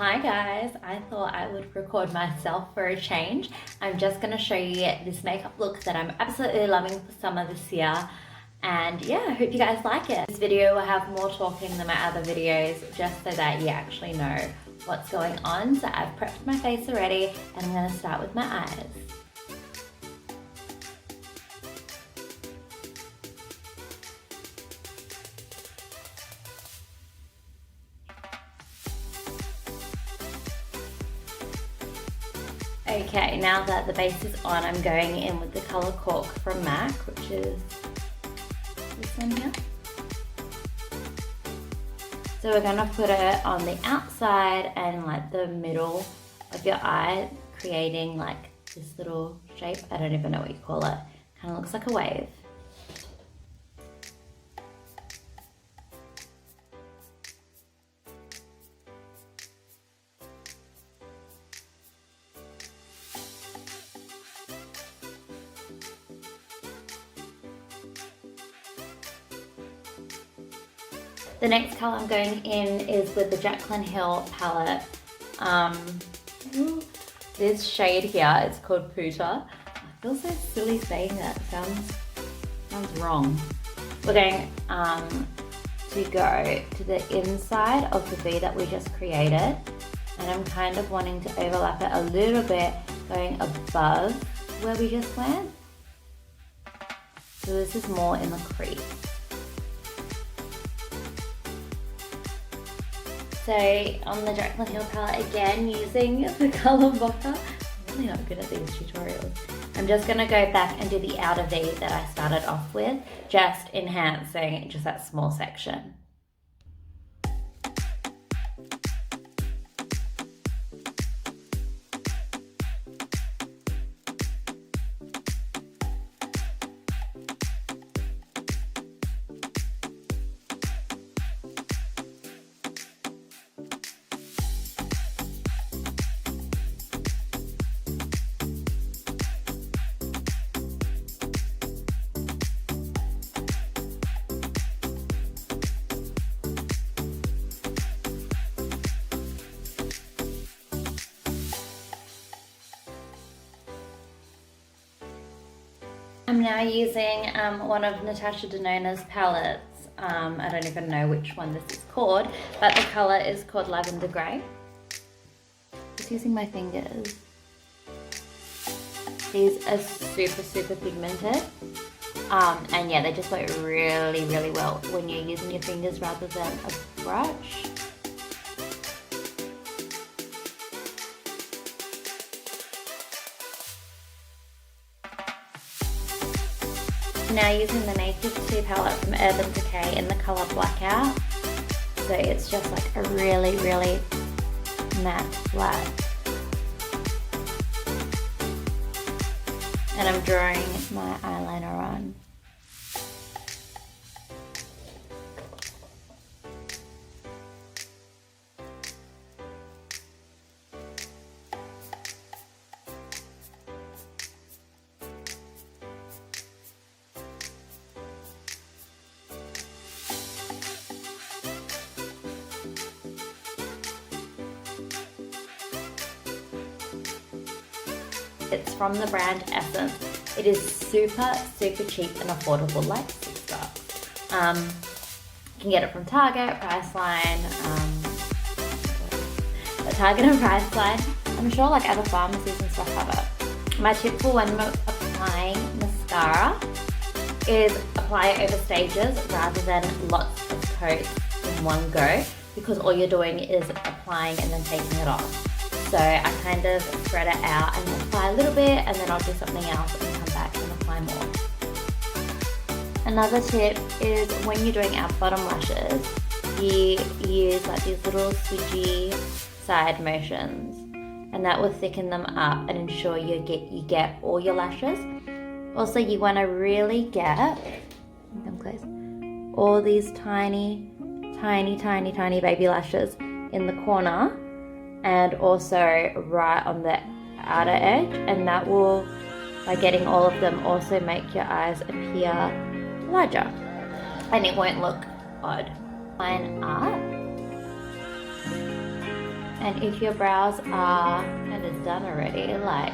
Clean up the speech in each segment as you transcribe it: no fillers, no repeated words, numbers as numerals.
Hi guys, I thought I would record myself for a change. I'm just going to show you this makeup look that I'm absolutely loving for summer this year. And yeah, I hope you guys like it. This video will have more talking than my other videos just so that you actually know what's going on. So I've prepped my face already and I'm going to start with my eyes. Okay, now that the base is on, I'm going in with the colour Cork from MAC, which is this one here. So we're going to put it on the outside and like the middle of your eye, creating like this little shape. I don't even know what you call it. Kind of looks like a wave. The next colour I'm going in is with the Jaclyn Hill palette. This shade here, it's called Puta. I feel so silly saying that, it sounds wrong. We're going to go to the inside of the V that we just created, and I'm kind of wanting to overlap it a little bit, going above where we just went. So this is more in the crease. So on the Jaclyn Hill palette, again using the colour Vodka. I'm really not good at these tutorials. I'm just going to go back and do the outer V that I started off with, just enhancing just that small section. I'm now using one of Natasha Denona's palettes. I don't even know which one this is called, but the colour is called Lavender Grey. Just using my fingers. These are super pigmented. And yeah, they just work really well when you're using your fingers rather than a brush. Now using the Naked 2 palette from Urban Decay in the colour Blackout. So it's just like a really matte black. And I'm drawing my eyeliner on. It's from the brand Essence. It is super cheap and affordable, like $6. You can get it from Target, Priceline, Target and Priceline. I'm sure like other pharmacies and stuff have it. My tip for when applying mascara is apply it over stages rather than lots of coats in one go, because all you're doing is applying and then taking it off. So I kind of spread it out and apply a little bit, and then I'll do something else and come back and apply more. Another tip is when you're doing our bottom lashes, you use like these little switchy side motions, and that will thicken them up and ensure you get all your lashes. Also, you want to really get, come close, all these tiny baby lashes in the corner, and also right on the outer edge, and that will, by getting all of them, also make your eyes appear larger and it won't look odd. Line up And if your brows are kind of done already, like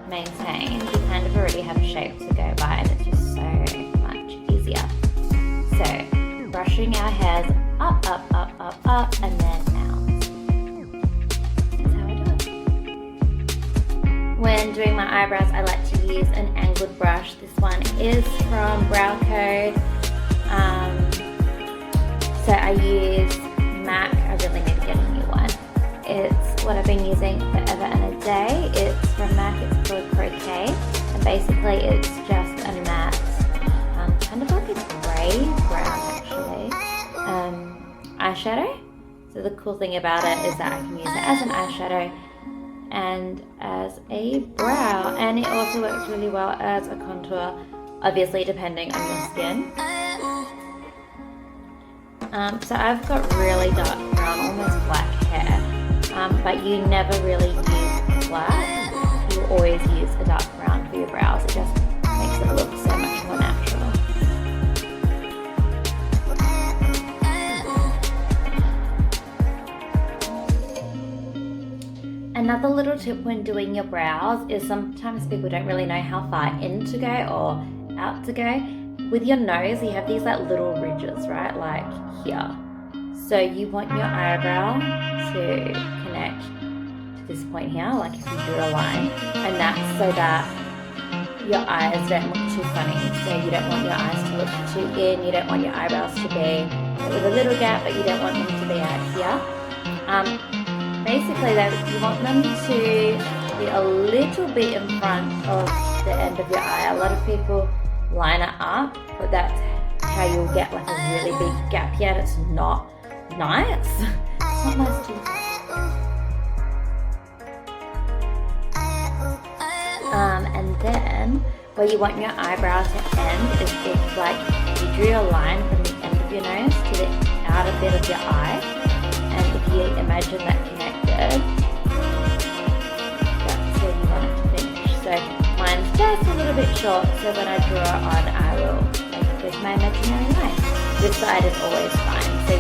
maintained, you kind of already have a shape to go by, and it's just so much easier. So brushing our hairs up, and then out. That's how I do it. When doing my eyebrows, I like to use an angled brush. This one is from Brow Code. So I use MAC. I really need to get a new one. It's what I've been using forever and a day. It's from MAC. It's called Croquet, and basically it's just a matte, kind of like a grey brown actually, eyeshadow. So the cool thing about it is that I can use it as an eyeshadow and as a brow, and it also works really well as a contour, obviously depending on your skin. So I've got really dark brown, almost black hair, but you never really use black. You always use a dark brown for your brows. It just makes it look so much more natural. Another little tip when doing your brows is sometimes people don't really know how far in to go or out to go. With your nose, you have these like little ridges, right? Like here. So you want your eyebrow to connect to this point here, like if you drew a line, and that's so that your eyes don't look too funny. So you don't want your eyes to look too in, you don't want your eyebrows to be with a little gap, but you don't want them to be out here. Basically though, you want them to be a little bit in front of the end of your eye. A lot of people line it up, but that's how you'll get like a really big gap here, and it's not nice. It's not nice to look at. And then where you want your eyebrow to end is if like you drew a line from the end of your nose to the outer bit of your eye, and if you imagine that connected, that's where you want it to finish. So mine's just a little bit short, so when I draw on, I will make it with my imaginary line. This side is always fine. So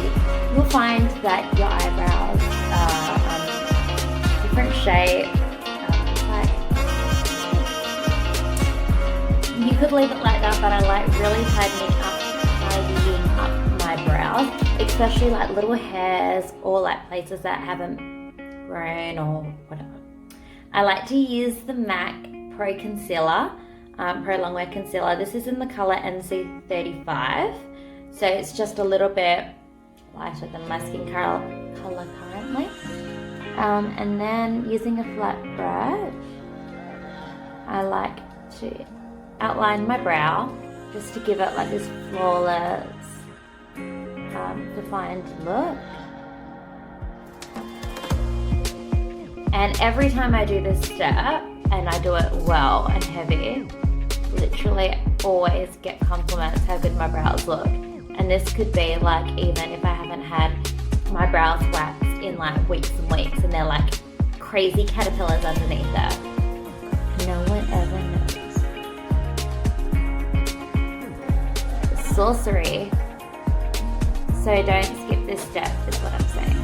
you'll find that your eyebrows are different shape. You could leave it like that, but I like really tidying up my brows, especially like little hairs or like places that haven't grown or whatever. I like to use the MAC Pro Concealer, Pro Longwear Concealer. This is in the color NC35, so it's just a little bit lighter than my skin color currently. And then using a flat brush, I like to outline my brow just to give it like this flawless, defined look. And every time I do this step, and I do it well and heavy, literally always get compliments how good my brows look. And this could be like even if I haven't had my brows waxed in like weeks and weeks, and they're like crazy caterpillars underneath there. No one ever knows. Sorcery. So don't skip this step is what I'm saying.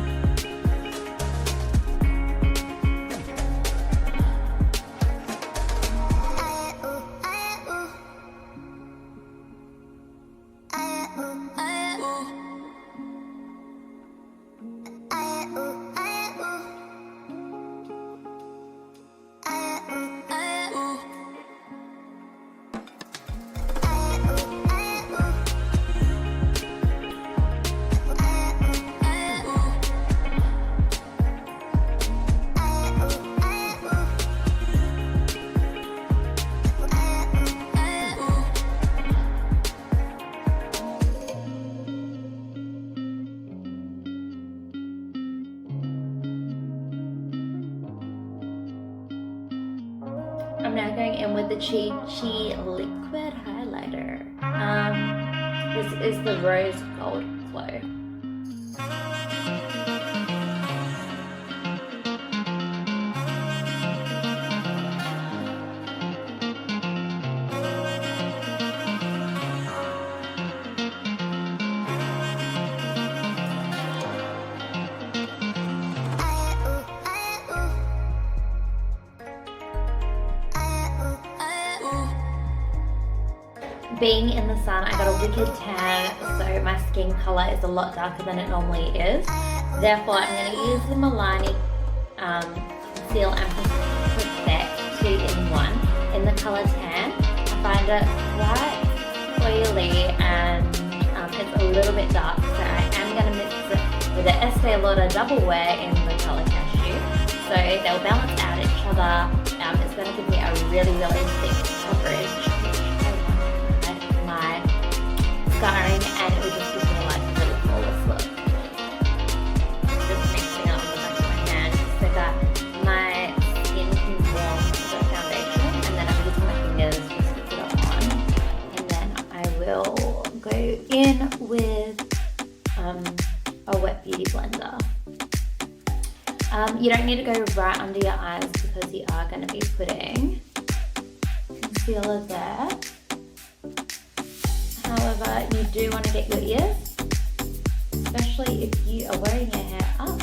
I'm now going in with the Chi Chi Liquid Highlighter. This is the Rose Gold Glow. being in the sun, I got a wicked tan, so my skin colour is a lot darker than it normally is. Therefore, I'm going to use the Milani Conceal and Perfect 2-in-1 in the colour tan. I find it quite oily and it's a little bit dark, so I am going to mix it with the Estee Lauder Double Wear in the colour Cashew. So they'll balance out each other. It's going to give me a really, really thick coverage. My scarring, and it will just give me like a really flawless look. Just mixing it on the back of my hand so that my skin can warm the foundation, and then I'm using my fingers just to put it on. And then I will go in with a wet beauty blender. You don't need to go right under your eyes because you are going to be putting concealer there. However, you do want to get your ears, especially if you are wearing your hair up.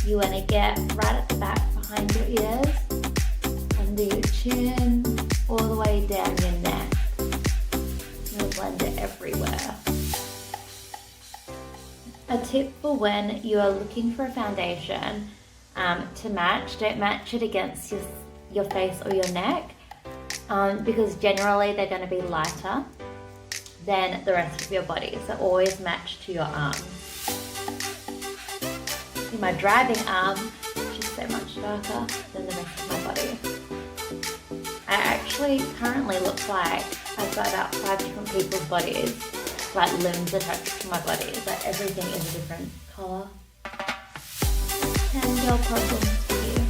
You want to get right at the back behind your ears, under your chin, all the way down your neck. You'll blend it everywhere. A tip for when you are looking for a foundation to match, don't match it against your face or your neck because generally they're going to be lighter than the rest of your body. So always match to your arms. In my driving arm, which is so much darker than the rest of my body. I actually currently look like I've got about 5 different people's bodies, like limbs attached to my body, but everything is a different colour. And no problems for you.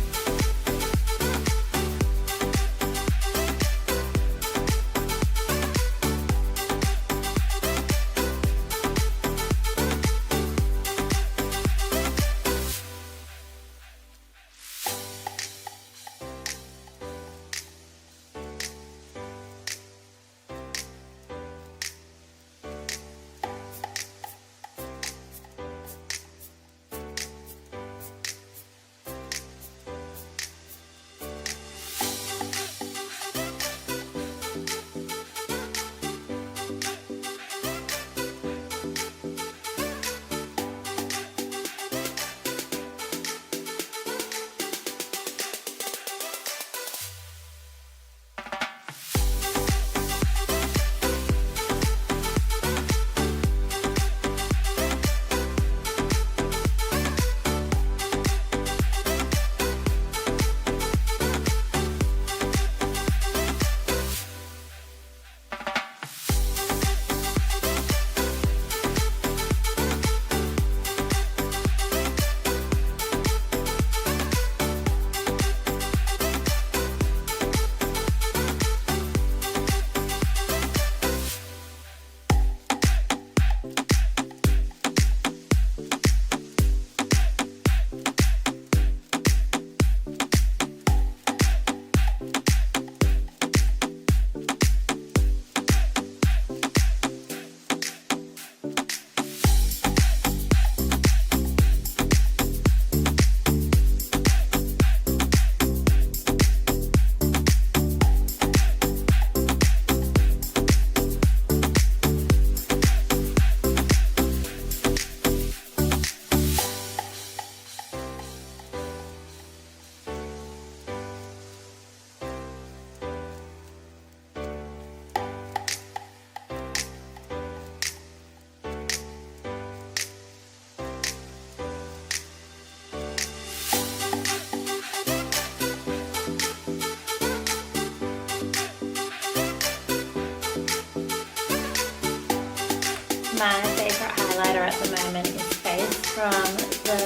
My favourite highlighter at the moment is Face from the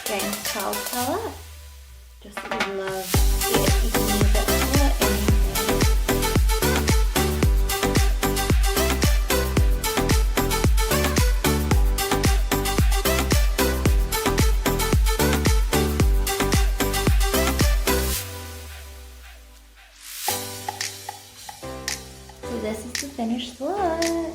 James Charles palette. Just love it. You can use it for anything. So this is the finished look.